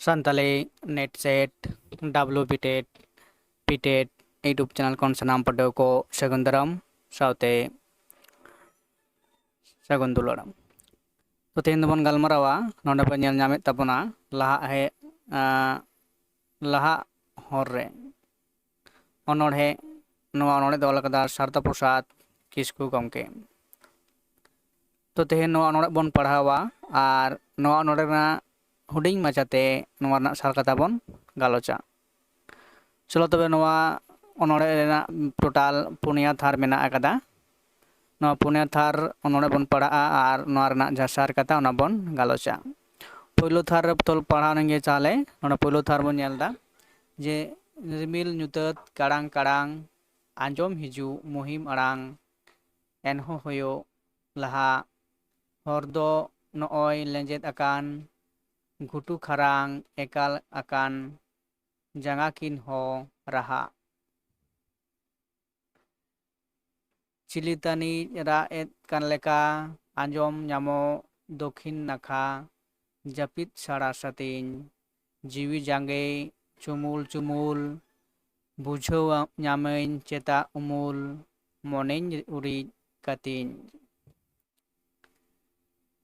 Santali net set WPTET PTET YouTube channel kon sanam padew ko sagun daram saute sagun duloram to tehin dobon galmarawa nonde bon nyel nyamet tabona laha hor re onordhe nowa onorde do ol kada Sarta Prasad Kisku gomke to tehin nowa onorde bon padhawa ar nowa onorde na huding machate nowa na sar kata bon galocha cholo tobe nowa onorde rena total punia thar mena akada nowa punia thar onorde bon padhaa ar nowa rena jasar kata ona bon galocha puylo thar re tol padha nge chale ona puylo thar bon nyelda je rimil nyutat karang karang anjom hiju muhim arang enho hoyo laha hordo nooi lenjet akan gutu kharang ekal akan jangakin ho raha Cilitani raet kan leka anjom nyamo dokhin nakha japit sara satin jiwi jange chumul chumul bujhau nyamain ceta umul monein uri katin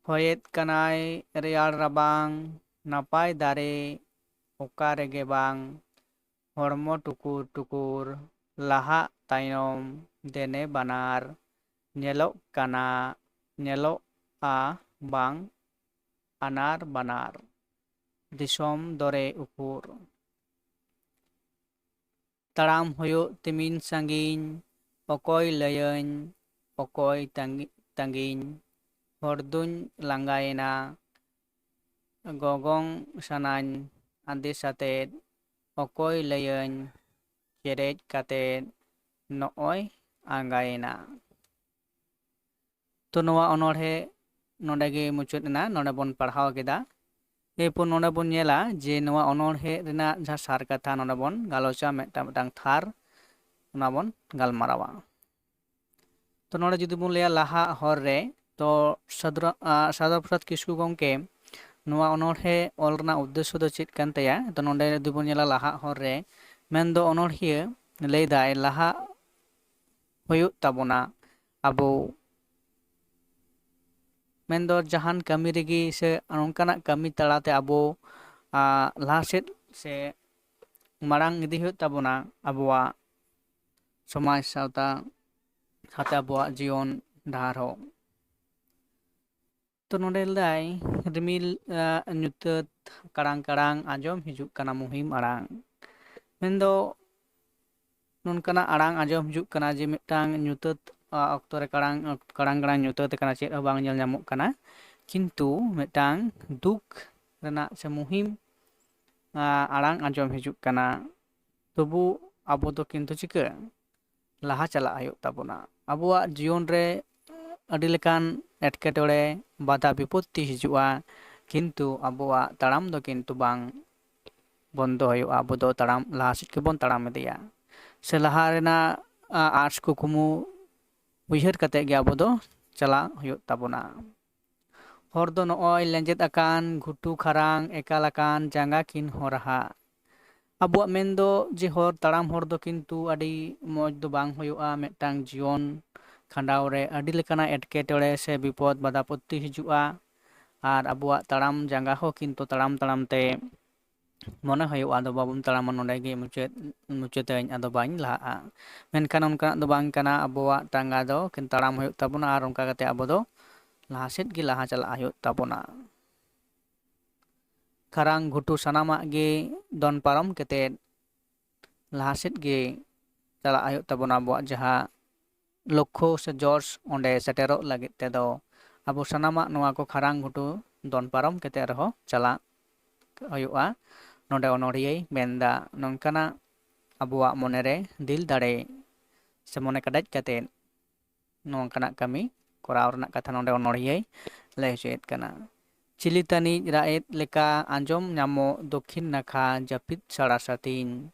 hoyet kanai real rabang napai dare okare gebang hormo tukur tukur laha tayom dene banar nyelok kana nyelok a bang anar banar disom dore ukur taram hoyo timin sangin okoy layan okoy tangin hordun langgaina gogong sanan ande satet okoy layan cheret katet nooy angaina to nowa onordhe nonde ge muchut na nonde bon padhaw keda epon nonde bon nyela je nowa onordhe rena ja sar katha nonde bon galocha metang thar ona bon galmarawa to nonde judi bon leya laha hor re to Sarta Prasad Kisku gomke nowa onordhe ol rena uddesho do chit kan taya to nonde judi bon nyela laha hor re mendo onordhiya lay dai laha huyuk tabona abo mendo jahan kami regi se onkanak kami talate abo laha sed se marang idi huyuk tabona abowa somaj sawta sate abowa jiyon dahar ho to nonde lay rimil nyutat karang karang anjom hijuk kana muhim arang mendo nonkanak arang anjom hijuk kana je mitang nyutat okto re karang karang nyutat kana chet ho bang nyel nyamok kana kintu mitang duk rena se muhim arang anjom hijuk kana tobu abo do kintu chika laha chalak hayuk tabona abuwak jiyon re adi lekan etketore bada bipotti hijua kintu abuwak taram do kintu bang bondo huyuga abo do taram laha sed gebon taram idiya se laha rena arts kukumu uyhar kate ge abo do chalak huyuk tabona hor do nooy lenjet akan ghutu kharang ekal akan janga kin horaha abuwak mendo je hor taram hor do kintu adi moj do bang huyuga metang jiyon khandaw re adi lekana etketore se bipod badapotti hijua ar abuwak taram janga ho kintu taram taram te mone huyuga ado babum taram nonde ge muchet ado bang laha menkan onkanak do bang kana abuwak tangga do kin taram huyuk tabona ar onka kate abo do laha sed ge laha chalak huyuk tabona karang ghutu sanamak ge don parom kate laha sed ge chalak huyuk tabona abuwak jaha lokho se jors onde seterok lagit tedo abo sanamak nowa ko kharang ghutu don parom kate reho chalak huyuga nonde onordhiyai menda nongkana abuwak monere dil dare se mone kadaj kate nongkana kami koraw renak katha nonde onordhiyai lay hochiyet kana Cilitani raet leka anjom nyamo dokhin nakha japit sara satin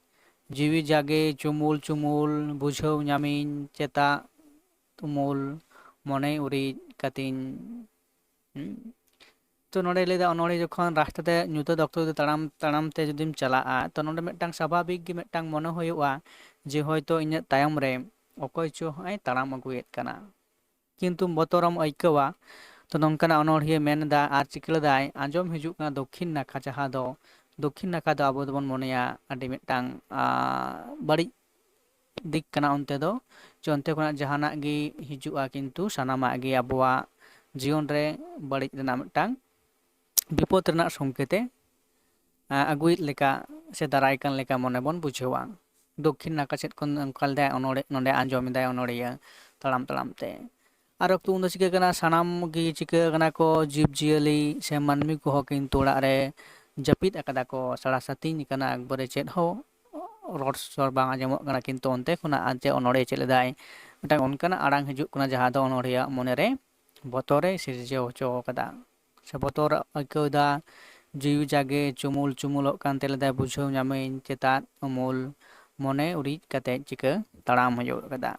jiwi jage chumul chumul bujhau nyamin ceta tumul mone uri katin ᱛᱚ ᱱᱚᱰᱮ ᱞᱟᱹᱭᱫᱟ ᱚᱱᱚᱲᱦᱤᱭᱟᱹ ᱡᱚᱠᱷᱚᱱ ᱨᱟᱥᱛᱟ ᱛᱮ ᱧᱩᱛᱟᱹᱛ ᱚᱠᱛᱚ ᱡᱩᱫᱤ ᱛᱟᱲᱟᱢ ᱛᱟᱲᱟᱢ ᱛᱮ ᱡᱩᱫᱤᱢ ᱪᱟᱞᱟᱜᱼᱟ, ᱛᱚ ᱱᱚᱰᱮ ᱢᱤᱫᱴᱟᱝ ᱥᱟᱵᱷᱟᱵᱤᱠ ᱜᱮ ᱢᱤᱫᱴᱟᱝ ᱢᱚᱱᱮ ᱦᱩᱭᱩᱜᱼᱟ ᱡᱮ ᱦᱚᱭᱛᱳ ᱤᱧᱟᱹᱜ ᱛᱟᱭᱚᱢ ᱨᱮ ᱚᱠᱚᱭ ᱪᱚ ᱦᱚᱸᱭ ᱛᱟᱲᱟᱢ ᱟᱹᱜᱩᱭᱮᱫ ᱠᱟᱱᱟ, ᱠᱤᱱᱛᱩ ᱵᱚᱛᱚᱨᱮᱢ ᱟᱹᱭᱠᱟᱹᱣᱟ᱾ ᱛᱚ ᱱᱚᱝᱠᱟᱱᱟᱜ ᱚᱱᱚᱲᱦᱤᱭᱟᱹ ᱢᱮᱱᱫᱟ ᱟᱨ ᱪᱤᱠᱟᱹ ᱞᱮᱫᱟᱭ, ᱟᱸᱡᱚᱢ ᱦᱤᱡᱩᱜ ᱠᱟᱱᱟ ᱫᱚᱠᱠᱷᱤᱱ ᱱᱟᱠᱷᱟ, ᱡᱟᱦᱟᱸ ᱫᱚ ᱫᱚᱠᱠᱷᱤᱱ ᱱᱟᱠᱷᱟ ᱫᱚ ᱟᱵᱚ ᱫᱚᱵᱚᱱ ᱢᱚᱱᱮᱭᱟ ᱟᱹᱰᱤ ᱢᱤᱫᱴᱟᱝ ᱵᱟᱹᱲᱤᱡ ᱫᱤᱠ ᱠᱟᱱᱟ ᱚᱱᱛᱮ ᱫᱚ, ᱡᱮ ᱚᱱᱛᱮ ᱠᱷᱚᱱᱟᱜ ᱡᱟᱦᱟᱱᱟᱜ ᱜᱮ ᱦᱤᱡᱩᱜᱼᱟ ᱠᱤᱱᱛᱩ ᱥᱟᱱᱟᱢᱟᱜ ᱜᱮ ᱟᱵᱚᱣᱟᱜ ᱡᱤᱭᱚᱱ ᱨᱮ ᱵᱟᱹᱲᱤᱡ ᱨᱮᱱᱟᱜ ᱢᱤᱫᱴᱟᱝ ᱵᱤᱯᱚᱫ ᱨᱮᱱᱟᱜ ᱥᱚᱝᱠᱮᱛᱮ ᱟᱹᱜᱩᱭᱮᱫ ᱞᱮᱠᱟ ᱥᱮ ᱫᱟᱨᱟᱭ ᱠᱟᱱ ᱞᱮᱠᱟ ᱢᱚᱱᱮ ᱵᱚᱱ ᱵᱩᱡᱷᱟᱹᱣᱟ᱾ ᱫᱚᱠᱠᱷᱤᱱ ᱱᱟᱠᱷᱟ ᱥᱮᱫ ᱠᱷᱚᱱ ᱚᱱᱠᱟ ᱞᱮᱫᱟᱭ ᱱᱚᱰᱮ ᱟᱸᱡᱚᱢᱮᱫᱟᱭ ᱚᱱᱚᱲᱦᱤᱭᱟᱹ ᱛᱟᱲᱟᱢ ᱛᱟᱲᱟᱢ ᱛᱮ᱾ ᱟᱨ ᱚᱠᱛᱚ ᱩᱱ ᱫᱚ ᱪᱤᱠᱟᱹ ᱠᱟᱱᱟ, ᱥᱟᱱᱟᱢ ᱜᱮ ᱪᱤᱠᱟᱹ ᱠᱟᱱᱟ ᱠᱚ ᱡᱤᱵᱽᱼᱡᱤᱭᱟᱹᱞᱤ ᱥᱮ ᱢᱟᱹᱱᱢᱤ ᱠᱚᱦᱚᱸ ᱠᱤᱱᱛᱩ ᱚᱲᱟᱜ ᱨᱮ ᱡᱟᱹᱯᱤᱫ ᱟᱠᱟᱫᱟ ᱠᱚ, ᱥᱟᱲᱟ ᱥᱟᱹᱛᱤᱧ ᱟᱠᱟᱱᱟ, ᱮᱠᱵᱟᱨᱮ ᱪᱮᱫ ᱦᱚᱸ ᱨᱚᱲ ᱥᱚᱲ ᱵᱟᱝ ᱟᱸᱡᱚᱢᱚᱜ ᱠᱟᱱᱟ᱾ ᱠᱤᱱᱛᱩ ᱚᱱᱛᱮ ᱠᱷᱚᱱᱟᱜ ᱟᱡ ᱚᱱᱚᱲᱦᱤᱭᱟᱹ ᱪᱮᱫ ᱞᱮᱫᱟᱭ, ᱢᱤᱫᱴᱟᱝ ᱚᱱᱠᱟᱱᱟᱜ ᱟᱲᱟᱝ ᱦᱤᱡᱩᱜ ᱠᱟᱱᱟ ᱡᱟᱦᱟᱸ ᱫᱚ ᱚᱱᱚᱲᱦᱤᱭᱟᱹ ᱢᱚᱱᱮᱨᱮ ᱵᱚᱛᱚᱨᱮ ᱥᱤᱨᱡᱟᱹᱣ ᱦᱚᱪᱚ ᱟᱠᱟᱫᱟ ᱥᱮ ᱵᱚᱛᱚᱨ ᱟᱹᱭᱠᱟᱹᱣᱫᱟ᱾ ᱡᱤᱣᱤ ᱡᱟᱜᱮ ᱪᱩᱢᱩᱞ ᱪᱩᱢᱩᱞᱚᱜ ᱠᱟᱱ ᱛᱟᱭ ᱞᱮᱭᱫᱟᱭ, ᱵᱩᱡᱷᱟᱹᱣ ᱧᱟᱢᱟᱹᱧ ᱪᱮᱛᱟᱛ ᱩᱢᱩᱞ ᱢᱚᱱᱮ ᱩᱨᱤᱡ ᱠᱟᱛᱮᱫ ᱪᱤᱠᱟᱹ ᱛᱟᱲᱟᱢ ᱦᱩᱭᱩᱜ ᱠᱟᱫᱟ᱾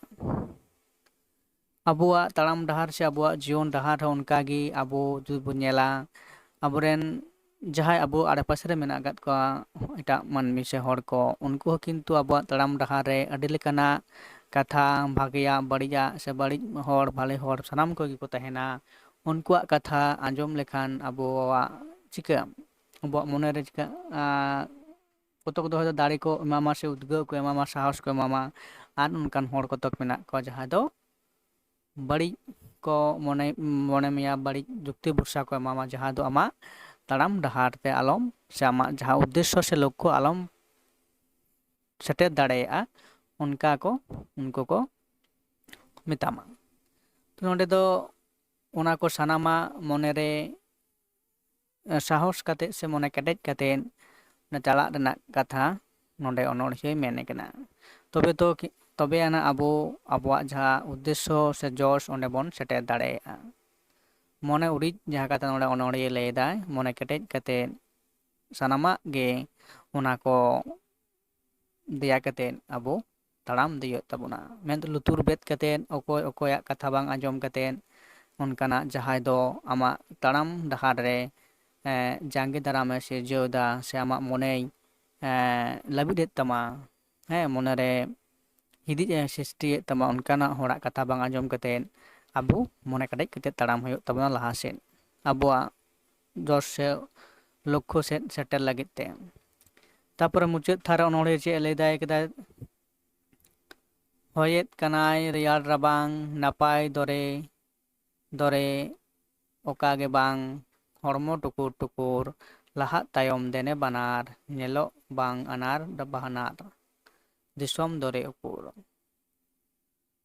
ᱟᱵᱚᱣᱟᱜ ᱛᱟᱲᱟᱢ ᱰᱟᱦᱟᱨ ᱥᱮ ᱟᱵᱚᱣᱟᱜ ᱡᱤᱭᱚᱱ ᱰᱟᱦᱟᱨ ᱦᱚᱸ ᱚᱱᱠᱟᱜᱮ, ᱟᱵᱚ ᱡᱩᱫᱤ ᱵᱚᱱ ᱧᱮᱞᱟ ᱟᱵᱚᱨᱮᱱ ᱡᱟᱦᱟᱸᱭ ᱟᱵᱚ ᱟᱲᱮᱯᱟᱥᱮ ᱨᱮ ᱢᱮᱱᱟᱜ ᱟᱠᱟᱫ ᱠᱚᱣᱟ ᱮᱴᱟᱜ ᱢᱟᱹᱱᱢᱤ ᱥᱮ ᱦᱚᱲ ᱠᱚ, ᱩᱱᱠᱩ ᱦᱚᱸ ᱠᱤᱱᱛᱩ ᱟᱵᱚᱣᱟᱜ ᱛᱟᱲᱟᱢ ᱰᱟᱦᱟᱨ ᱨᱮ ᱟᱹᱰᱤ ᱞᱮᱠᱟᱱᱟᱜ ᱠᱟᱛᱷᱟ, ᱵᱷᱟᱜᱮᱭᱟᱜ ᱵᱟᱹᱲᱤᱡᱟᱜ ᱥᱮ ᱵᱟᱹᱲᱤᱡ ᱦᱚᱲ ᱵᱷᱟᱞᱮ ᱦᱚᱲ ᱥᱟᱱᱟᱢ ᱠᱚᱜᱮ ᱠᱚ ᱛᱟᱦᱮᱱᱟ᱾ ᱩᱱᱠᱩᱣᱟᱜ ᱠᱟᱛᱷᱟ ᱟᱸᱡᱚᱢ ᱞᱮᱠᱷᱟᱱ ᱟᱵᱚᱣᱟᱜ ᱪᱤᱠᱟᱹᱜᱼᱟ, ᱟᱵᱚᱣᱟᱜ ᱢᱚᱱᱮᱨᱮ ᱪᱤᱠᱟᱹᱜ ᱠᱚᱛᱚᱠ ᱫᱚ ᱦᱚᱭᱛᱳ ᱫᱟᱲᱮ ᱠᱚ ᱮᱢᱟᱢᱟ ᱥᱮ ᱩᱫᱽᱜᱟᱹᱣ ᱠᱚ ᱮᱢᱟᱢᱟ, ᱥᱟᱦᱚᱥ ᱠᱚ ᱮᱢᱟᱢᱟ᱾ ᱟᱨ ᱚᱱᱠᱟᱱ ᱦᱚᱲ ᱠᱚᱛᱚᱠ ᱢᱮᱱᱟᱜ ᱠᱚᱣᱟ ᱡᱟᱦᱟᱸᱭ ᱫᱚ ᱵᱟᱹᱲᱤᱡ ᱠᱚ ᱢᱚᱱᱮ ᱢᱮᱭᱟ, ᱵᱟᱹᱲᱤᱡ ᱡᱩᱠᱛᱤ ᱵᱷᱚᱨᱥᱟ ᱠᱚ ᱮᱢᱟᱢᱟ, ᱡᱟᱦᱟᱸ ᱫᱚ ᱟᱢᱟᱜ ᱛᱟᱲᱟᱢ ᱰᱟᱦᱟᱨ ᱛᱮ ᱟᱞᱚᱢ ᱥᱮ ᱟᱢᱟᱜ ᱡᱟᱦᱟᱸ ᱩᱫᱽᱫᱮᱥᱥᱚ ᱥᱮ ᱞᱚᱠᱠᱷᱚ ᱟᱞᱚᱢ ᱥᱮᱴᱮᱨ ᱫᱟᱲᱮᱭᱟᱜᱼᱟ, ᱚᱱᱠᱟ ᱠᱚ ᱩᱱᱠᱩ ᱠᱚ ᱢᱮᱛᱟᱢᱟ᱾ ᱱᱚᱰᱮ ᱫᱚ ᱚᱱᱟ ᱠᱚ ᱥᱟᱱᱟᱢᱟᱜ ᱢᱚᱱᱮᱨᱮ ᱥᱟᱦᱚᱥ ᱠᱟᱛᱮᱫ ᱥᱮ ᱢᱚᱱᱮ ᱠᱮᱴᱮᱡ ᱠᱟᱛᱮᱫ ᱪᱟᱞᱟᱜ ᱨᱮᱱᱟᱜ ᱠᱟᱛᱷᱟ ᱱᱚᱰᱮ ᱚᱱᱚᱲᱦᱤᱭᱟᱹᱭ ᱢᱮᱱ ᱠᱟᱱᱟ᱾ ᱛᱚᱵᱮ ᱟᱱᱟᱜ ᱟᱵᱚ ᱟᱵᱚᱣᱟᱜ ᱡᱟᱦᱟᱸ ᱩᱫᱽᱫᱮᱥᱥᱚ ᱥᱮ ᱡᱚᱥ ᱚᱸᱰᱮ ᱵᱚᱱ ᱥᱮᱴᱮᱨ ᱫᱟᱲᱮᱭᱟᱜᱼᱟ᱾ ᱢᱚᱱᱮ ᱩᱨᱤᱡ ᱡᱟᱦᱟᱸ ᱠᱟᱛᱷᱟ ᱱᱚᱰᱮ ᱚᱱᱚᱲᱦᱤᱭᱟᱹ ᱞᱟᱹᱭᱫᱟᱭ, ᱢᱚᱱᱮ ᱠᱮᱴᱮᱡ ᱠᱟᱛᱮᱫ ᱥᱟᱱᱟᱢᱟᱜ ᱜᱮ ᱚᱱᱟ ᱠᱚ ᱫᱮᱭᱟ ᱠᱟᱛᱮᱫ ᱟᱵᱚ ᱛᱟᱲᱟᱢ ᱤᱫᱤ ᱦᱩᱭᱩᱜ ᱛᱟᱵᱚᱱᱟ᱾ ᱢᱮᱱᱫᱚ ᱞᱩᱛᱩᱨ ᱵᱮᱫ ᱠᱟᱛᱮᱫ ᱚᱠᱚᱭ ᱚᱠᱚᱭᱟᱜ ᱠᱟᱛᱷᱟ ᱵᱟᱝ ᱟᱸᱡᱚᱢ ᱠᱟᱛᱮᱫ, ᱚᱱᱠᱟᱱᱟᱜ ᱡᱟᱦᱟᱸᱭ ᱫᱚ ᱟᱢᱟᱜ ᱛᱟᱲᱟᱢ ᱰᱟᱦᱟᱨ ᱨᱮ ᱡᱟᱸᱜᱮ ᱫᱟᱨᱟᱢᱮ ᱥᱤᱨᱡᱟᱹᱣ ᱮᱫᱟ ᱥᱮ ᱟᱢᱟᱜ ᱢᱚᱱᱮᱭ ᱞᱟᱹᱵᱤᱫ ᱮᱫ ᱛᱟᱢᱟ, ᱦᱮᱸ ᱢᱚᱱᱮᱨᱮ ᱦᱤᱫᱤᱡ ᱮ ᱥᱨᱤᱥᱴᱤᱭᱮᱫ ᱛᱟᱢᱟ, ᱚᱱᱠᱟᱱᱟᱜ ᱦᱚᱲᱟᱜ ᱠᱟᱛᱷᱟ ᱵᱟᱝ ᱟᱸᱡᱚᱢ ᱠᱟᱛᱮᱫ ᱟᱵᱚ ᱢᱚᱱᱮ ᱠᱮᱴᱮᱡ ᱠᱟᱛᱮᱫ ᱛᱟᱲᱟᱢ ᱦᱩᱭᱩᱜ ᱛᱟᱵᱚᱱᱟ ᱞᱟᱦᱟ ᱥᱮᱫ, ᱟᱵᱚᱣᱟᱜ ᱡᱚᱥ ᱥᱮ ᱞᱚᱠᱠᱷᱚ ᱥᱮᱫ ᱥᱮᱴᱮᱨ ᱞᱟᱹᱜᱤᱫ ᱛᱮ᱾ ᱛᱟᱯᱚᱨᱮ ᱢᱩᱪᱟᱹᱫ ᱛᱷᱟᱨ ᱚᱱᱚᱲᱦᱤᱭᱟᱹ ᱪᱮᱫ ᱮ ᱞᱟᱹᱭ ᱠᱮᱫᱟᱭ, ᱦᱚᱭᱮᱫ ᱠᱟᱱᱟᱭ ᱨᱮᱭᱟᱲ ᱨᱟᱵᱟᱝ ᱱᱟᱯᱟᱭ ᱫᱚᱨᱮ ᱫᱚᱨᱮ ᱚᱠᱟ ᱜᱮ ᱵᱟᱝ, ᱦᱚᱲᱢᱚ ᱴᱩᱠᱩᱨ ᱴᱩᱠᱩᱨ ᱞᱟᱦᱟᱜ ᱛᱟᱭᱚᱢ ᱫᱮᱱᱮ ᱵᱟᱱᱟᱨ, ᱧᱮᱞᱚᱜ ᱵᱟᱝ ᱟᱱᱟᱨ ᱵᱟᱦᱟᱱᱟᱨ, ᱫᱤᱥᱚᱢ ᱫᱚᱨᱮ ᱩᱠᱩᱨ᱾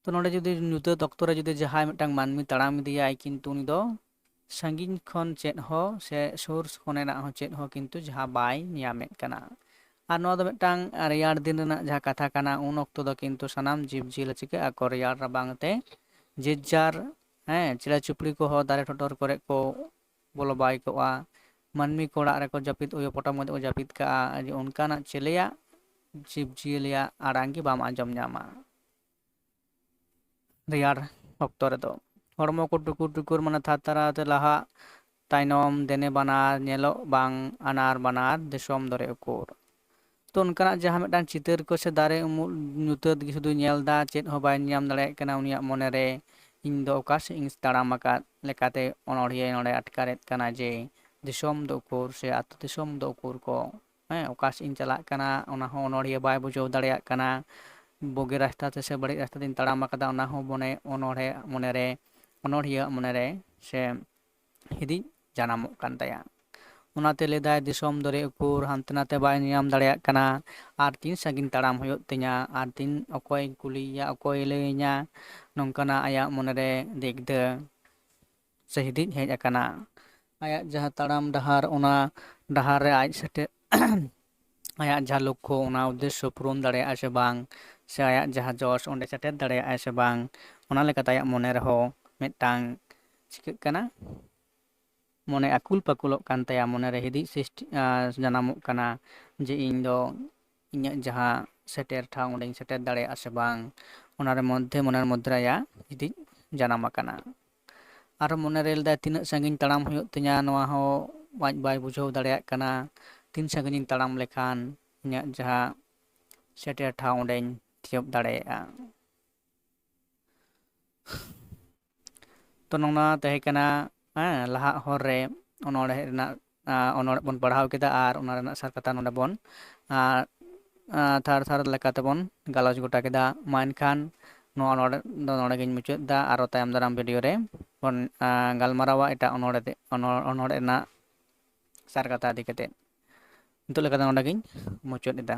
ᱛᱚ ᱱᱚᱰᱮ ᱡᱩᱫᱤ ᱧᱩᱛᱟᱹᱛ ᱚᱠᱛᱚ ᱨᱮ ᱡᱩᱫᱤ ᱡᱟᱦᱟᱸᱭ ᱢᱤᱫᱴᱟᱝ ᱢᱟᱹᱱᱢᱤ ᱛᱟᱲᱟᱢ ᱤᱫᱤᱭᱟᱭ, ᱠᱤᱱᱛᱩ ᱩᱱᱤ ᱫᱚ ᱥᱟᱺᱜᱤᱧ ᱠᱷᱚᱱ ᱪᱮᱫ ᱦᱚᱸ ᱥᱮ ᱥᱩᱨ ᱠᱚᱨᱮᱱᱟᱜ ᱦᱚᱸ ᱪᱮᱫ ᱦᱚᱸ ᱠᱤᱱᱛᱩ ᱡᱟᱦᱟᱸ ᱵᱟᱭ ᱧᱟᱢᱮᱫ ᱠᱟᱱᱟ᱾ ᱟᱨ ᱱᱚᱣᱟ ᱫᱚ ᱢᱤᱫᱴᱟᱝ ᱨᱮᱭᱟᱲ ᱫᱤᱱ ᱨᱮᱱᱟᱜ ᱡᱟᱦᱟᱸ ᱠᱟᱛᱷᱟ ᱠᱟᱱᱟ, ᱩᱱ ᱚᱠᱛᱚ ᱫᱚ ᱠᱤᱱᱛᱩ ᱥᱟᱱᱟᱢ ᱡᱤᱵᱽᱼᱡᱤᱭᱟᱹᱞᱤ ᱪᱤᱠᱟᱹᱜ ᱟᱠᱚ ᱨᱮᱭᱟᱲ ᱨᱟᱵᱟᱝ ᱛᱮ ᱡᱮ ᱡᱟᱨ ᱪᱮᱬᱮ ᱪᱩᱯᱲᱤ ᱠᱚᱦᱚᱸ ᱫᱟᱨᱮ ᱴᱚᱴᱚᱨ ᱠᱚᱨᱮ ᱠᱚ ᱵᱚᱞᱚ ᱵᱟᱭ ᱠᱚᱜᱼᱟ, ᱢᱟᱹᱱᱢᱤ ᱠᱚ ᱚᱲᱟᱜ ᱨᱮᱠᱚ ᱡᱟᱹᱯᱤᱫ ᱩᱭᱩ ᱯᱚᱴᱚᱢ ᱠᱟᱛᱮ ᱠᱚ ᱡᱟᱹᱯᱤᱫ ᱠᱟᱜᱼᱟ, ᱚᱱᱠᱟᱱᱟᱜ ᱪᱮᱞᱮᱭᱟᱜ ᱡᱤᱵᱽᱼᱡᱤᱭᱟᱹᱞᱤᱭᱟᱜ ᱟᱲᱟᱝ ᱜᱮ ᱵᱟᱢ ᱟᱸᱡᱚᱢ ᱧᱟᱢᱟ ᱨᱮᱭᱟᱲ ᱚᱠᱛᱚ ᱨᱮᱫᱚ᱾ ᱦᱚᱲᱢᱚ ᱠᱚ ᱴᱩᱠᱩᱨ ᱴᱩᱠᱩᱨ ᱢᱟᱱᱮ ᱛᱷᱟᱨ ᱛᱷᱟᱨᱟᱣ ᱛᱮ ᱞᱟᱦᱟᱜ ᱛᱟᱭᱱᱚᱢ ᱫᱮᱱᱮ ᱵᱟᱱᱟᱨ, ᱧᱮᱞᱚᱜ ᱵᱟᱝ ᱟᱱᱟᱨ ᱵᱟᱱᱟᱨ, ᱫᱤᱥᱚᱢ ᱫᱚᱨᱮ ᱩᱠᱩᱨ᱾ ᱛᱚ ᱚᱱᱠᱟᱱᱟᱜ ᱡᱟᱦᱟᱸ ᱢᱤᱫᱴᱟᱝ ᱪᱤᱛᱟᱹᱨ ᱠᱚ ᱥᱮ ᱫᱟᱨᱮ ᱩᱢᱩᱞ ᱧᱩᱛᱟᱹᱛ ᱜᱮ ᱥᱩᱫᱷᱩ ᱧᱮᱞ ᱮᱫᱟ, ᱪᱮᱫ ᱦᱚᱸ ᱵᱟᱭ ᱧᱟᱢ ᱫᱟᱲᱮᱭᱟᱜ ᱠᱟᱱᱟ ᱩᱱᱤᱭᱟᱜ ᱢᱚᱱᱮᱨᱮ, ᱤᱧ ᱫᱚ ᱚᱠᱟ ᱥᱮᱫ ᱤᱧ ᱛᱟᱲᱟᱢ ᱟᱠᱟᱫ ᱞᱮᱠᱟᱛᱮ ᱚᱱᱚᱲᱦᱤᱭᱟᱹ ᱱᱚᱰᱮ ᱟᱴᱠᱟᱨᱮᱫ ᱠᱟᱱᱟ ᱡᱮ ᱫᱤᱥᱚᱢ ᱫᱚ ᱩᱠᱩᱨ ᱥᱮ ᱟᱹᱛᱩ ᱫᱤᱥᱚᱢ ᱫᱚ ᱩᱠᱩᱨ ᱠᱚ, ᱚᱠᱟ ᱥᱮᱫ ᱤᱧ ᱪᱟᱞᱟᱜ ᱠᱟᱱᱟ ᱚᱱᱟ ᱦᱚᱸ ᱚᱱᱚᱲᱦᱤᱭᱟᱹ ᱵᱟᱭ ᱵᱩᱡᱷᱟᱹᱣ ᱫᱟᱲᱮᱭᱟᱜ ᱠᱟᱱᱟ᱾ ᱵᱩᱜᱤ ᱨᱟᱥᱛᱟ ᱛᱮ ᱥᱮ ᱵᱟᱹᱲᱤᱡ ᱨᱟᱥᱛᱟ ᱛᱤᱧ ᱛᱟᱲᱟᱢ ᱟᱠᱟᱫᱟ, ᱚᱱᱟ ᱦᱚᱸ ᱚᱱᱚᱲᱦᱤᱭᱟᱹ ᱢᱚᱱᱮᱨᱮ ᱥᱮ ᱦᱤᱫᱤᱡ ᱡᱟᱱᱟᱢᱚᱜ ᱠᱟᱱ ᱛᱟᱭᱟ᱾ ᱚᱱᱟᱛᱮ ᱞᱟᱹᱭᱫᱟᱭ ᱫᱤᱥᱚᱢ ᱫᱚᱨᱮ ᱩᱠᱩᱨ, ᱦᱟᱱᱛᱮ ᱱᱟᱛᱮ ᱵᱟᱭ ᱧᱮᱧᱟᱢ ᱫᱟᱲᱮᱭᱟᱜ ᱠᱟᱱᱟ᱾ ᱟᱨ ᱛᱤᱱ ᱥᱟᱺᱜᱤᱧ ᱛᱟᱲᱟᱢ ᱦᱩᱭᱩᱜ ᱛᱤᱧᱟᱹ, ᱟᱨ ᱚᱠᱚᱭ ᱠᱩᱞᱤᱭᱮᱭᱟ ᱚᱠᱚᱭ ᱞᱟᱹᱭᱟᱹᱧᱟ, ᱱᱚᱝᱠᱟᱱᱟᱜ ᱟᱭᱟᱜ ᱢᱚᱱᱮᱨᱮ ᱫᱤᱜᱽᱫᱷᱟᱹ ᱥᱮ ᱦᱤᱫᱤᱡ ᱦᱮᱡ ᱟᱠᱟᱱᱟ᱾ ᱟᱭᱟᱜ ᱡᱟᱦᱟᱸ ᱛᱟᱲᱟᱢ ᱰᱟᱦᱟᱨ, ᱚᱱᱟ ᱰᱟᱦᱟᱨ ᱨᱮ ᱟᱡ ᱥᱮᱴᱮᱨ ᱟᱭᱟᱜ ᱡᱟᱦᱟᱸ ᱞᱚᱠᱠᱷᱚ ᱚᱱᱟ ᱩᱫᱽᱫᱮᱥᱥᱚ ᱯᱩᱨᱚᱱ ᱫᱟᱲᱮᱭᱟᱜᱼᱟ ᱥᱮ ᱵᱟᱝ, ᱥᱮ ᱟᱭᱟᱜ ᱡᱟᱦᱟᱸ ᱡᱚᱥ ᱚᱸᱰᱮ ᱥᱮᱴᱮᱨ ᱫᱟᱲᱮᱭᱟᱜᱼᱟᱭ ᱥᱮ ᱵᱟᱝ, ᱚᱱᱟ ᱞᱮᱠᱟᱛᱮ ᱟᱭᱟᱜ ᱢᱚᱱᱮ ᱨᱮᱦᱚᱸ ᱢᱤᱫᱴᱟᱝ ᱪᱤᱠᱟᱹᱜ ᱠᱟᱱᱟ, ᱢᱚᱱᱮ ᱟᱹᱠᱩᱞ ᱯᱟᱹᱠᱩᱞᱚᱜ ᱠᱟᱱ ᱛᱟᱭᱟ, ᱢᱚᱱᱮᱨᱮ ᱦᱤᱫᱤᱡ ᱡᱟᱱᱟᱢᱚᱜ ᱠᱟᱱᱟ ᱡᱮ ᱤᱧ ᱫᱚ ᱤᱧᱟᱹᱜ ᱡᱟᱦᱟᱸ ᱥᱮᱴᱮᱨ ᱴᱷᱟᱶ ᱚᱸᱰᱮᱧ ᱥᱮᱴᱮᱨ ᱫᱟᱲᱮᱭᱟᱜᱼᱟ ᱥᱮ ᱵᱟᱝ, ᱚᱱᱟᱨᱮ ᱢᱚᱱᱮᱨ ᱢᱚধ্যᱮ ᱨᱮ ᱟᱭᱟᱜ ᱦᱤᱫᱤᱡ ᱡᱟᱱᱟᱢ ᱟᱠᱟᱱᱟ᱾ ᱟᱨᱦᱚᱸ ᱢᱚᱱᱮᱨᱮ ᱞᱮᱫᱟᱭ ᱛᱤᱱᱟᱹᱜ ᱥᱟᱺᱜᱤᱧ ᱛᱟᱲᱟᱢ ᱦᱩᱭᱩᱜ ᱛᱤᱧᱟᱹ ᱱᱚᱣᱟ ᱦᱚᱸ ᱟᱡ ᱵᱟᱭ ᱵᱩᱡᱷᱟᱹᱣ ᱫᱟᱲᱮᱭᱟᱜ ᱠᱟᱱᱟ ᱛᱤᱱ ᱥᱟᱺᱜᱤᱧᱤᱧ ᱛᱟᱲᱟᱢ ᱞᱮᱠᱷᱟᱱ ᱤᱧᱟᱹᱜ ᱡᱟᱦᱟᱸ ᱥᱮᱴᱮᱨ ᱴᱷᱟᱶ ᱚᱸᱰᱮᱧ ᱛᱤᱭᱳᱜ ᱫᱟᱲᱮᱭᱟᱜᱼᱟ᱾ ᱛᱚ ᱱᱚᱣᱟ ᱛᱟᱦᱮᱸ ᱠᱟᱱᱟ ᱦᱮᱸ ᱞᱟᱦᱟᱜ ᱦᱚᱨ ᱨᱮ ᱚᱱᱚᱬᱦᱮ ᱨᱮᱱᱟᱜ ᱚᱱᱚᱬᱦᱮ ᱵᱚᱱ ᱯᱟᱲᱦᱟᱣ ᱠᱮᱫᱟ ᱟᱨ ᱚᱱᱟ ᱨᱮᱱᱟᱜ ᱥᱟᱨ ᱠᱟᱛᱷᱟ ᱱᱚᱰᱮ ᱵᱚᱱ ᱛᱷᱟᱨ ᱛᱷᱟᱨ ᱞᱮᱠᱟ ᱛᱮᱵᱚᱱ ᱜᱟᱞᱚᱪ ᱜᱚᱴᱟ ᱠᱮᱫᱟ᱾ ᱢᱟ ᱮᱱᱠᱷᱟᱱ ᱱᱚᱣᱟ ᱚᱱᱚᱬᱦᱮ ᱫᱚ ᱱᱚᱰᱮ ᱜᱤᱧ ᱢᱩᱪᱟᱹᱫ ᱮᱫᱟ, ᱟᱨᱚ ᱛᱟᱭᱚᱢ ᱫᱟᱨᱟᱢ ᱵᱷᱤᱰᱤᱭᱳ ᱨᱮ ᱵᱚᱱ ᱜᱟᱞᱢᱟᱨᱟᱣᱟ ᱮᱴᱟᱜ ᱚᱱᱚᱬᱦᱮ ᱨᱮᱱᱟᱜ ᱥᱟᱨ ᱠᱟᱛᱷᱟ ᱤᱫᱤ ᱠᱟᱛᱮᱫ᱾ ᱱᱤᱛᱚᱜ ᱞᱮᱠᱟ ᱫᱚ ᱱᱚᱰᱮ ᱜᱤᱧ ᱢᱩᱪᱟᱹᱫ ᱮᱫᱟ᱾